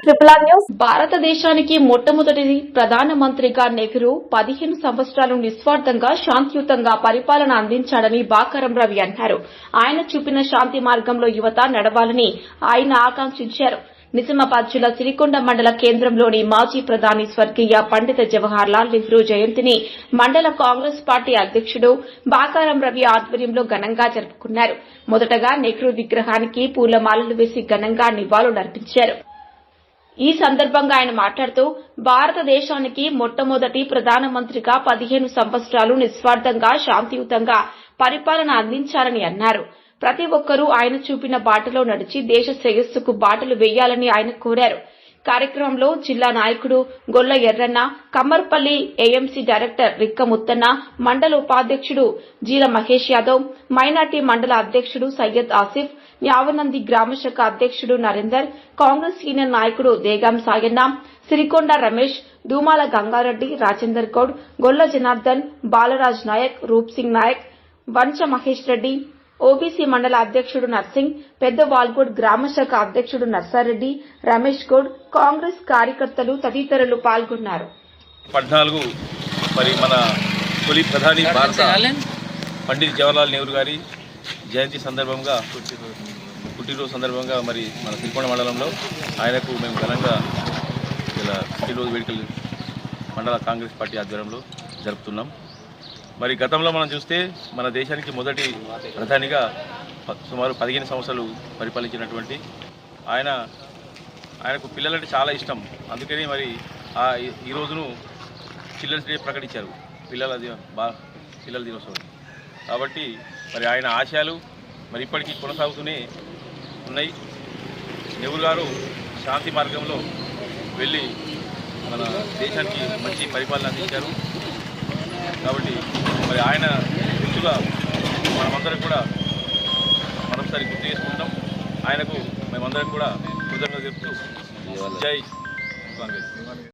Triple news. భారతదేశానికి మొట్టమొదటి ప్రధానమంత్రిగా నెహ్రూ 15 సంవత్సరాలు నిస్వార్థంగా శాంతియుతంగా పరిపాలన అందించాడని బాకారం రవి అన్నారు. ఆయన చూపిన శాంతి మార్గంలో యువత నడవాలని ఆయన ఆకాంక్షించారు. నిజామాబాద్ జిల్లా సిరికొండ మండల కేంద్రంలోని మాజీ ప్రధాని స్వర్గీయ పండిత జవహర్ లాల్ నెహ్రూ జయంతిని మండల కాంగ్రెస్ పార్టీ అధ్యక్షుడు బాకారం రవి ఆధ్వర్యంలో ఘనంగా జరుపుకున్నారు. మొదటగా నెహ్రూ విగ్రహానికి పూలమాలలు వేసి ఘనంగా నివాళులర్పించారు. ఈ సందర్భంగా ఆయన మాట్లాడుతూ భారతదేశానికి మొట్టమొదటి ప్రధానమంత్రిగా 15 సంవత్సరాలు నిస్వార్థంగా శాంతియుతంగా పరిపాలన అందించారని అన్నారు. ప్రతి ఒక్కరూ ఆయన చూపిన బాటలో నడిచి దేశ శ్రేయస్సుకు బాటలు వేయాలని ఆయన కోరారు. కార్యక్రమంలో జిల్లా నాయకుడు గొల్ల ఎర్రన్న, కమ్మర్పల్లి ఏఎంసీ డైరెక్టర్ రిక్క ముత్తన్న, మండల ఉపాధ్యక్షుడు జీల మహేష్ యాదవ్, మైనార్టీ మండల అధ్యక్షుడు సయ్యద్ ఆసిఫ్, యావనంది గ్రామశాఖ అధ్యక్షుడు నరేందర్, కాంగ్రెస్ సీనియర్ నాయకుడు దేగాం సాయన్న, సిరికొండ రమేష్, దూమాల గంగారెడ్డి, రాజేందర్ గౌడ్, గొల్ల జనార్దన్, బాలరాజ్ నాయక్, రూప్సింగ్ నాయక్, వంచ మహేష్ రెడ్డి, ఓబీసీ మండల అధ్యక్షుడు నర్సింగ్, పెద్ద వాల్గోడ్ గ్రామశాఖ అధ్యక్షుడు నర్సారెడ్డి, రమేష్ గౌడ్, కాంగ్రెస్ కార్యకర్తలు తదితరులు పాల్గొన్నారు. 14 మరి మన తొలి ప్రధాని భారత పండిత్ జవహర్లాల్ నెహ్రూ గారి జయంతి సందర్భంగా పుట్టినరోజు సందర్భంగా మరి మన సిరికొండ మండలంలో ఆయనకు మేము ఘనంగా ఇలా పుట్టినరోజు వేడుకలు మండల కాంగ్రెస్ పార్టీ ఆధ్వర్యంలో జరుపుతున్నాం. మరి గతంలో మనం చూస్తే మన దేశానికి మొదటి ప్రధానిగా సుమారు 15 సంవత్సరాలు పరిపాలించినటువంటి ఆయనకు పిల్లలంటే చాలా ఇష్టం. అందుకని మరి ఈ రోజును చిల్డ్రన్స్ డే ప్రకటించారు, పిల్లల దినోత్సవం. కాబట్టి మరి ఆయన ఆశయాలు మరి ఇప్పటికీ కొనసాగుతూనే ఉన్నాయి. నెహ్రూ గారు శాంతి మార్గంలో వెళ్ళి మన దేశానికి మంచి పరిపాలన అందించారు. కాబట్టి మరి ఆయన గుర్తుగా మనమందరం కూడా మరొకసారి గుర్తు చేసుకుంటాం. ఆయనకు మేమందరం కూడా కృతజ్ఞతలు చెప్తూ జై కాంగ్రెస్.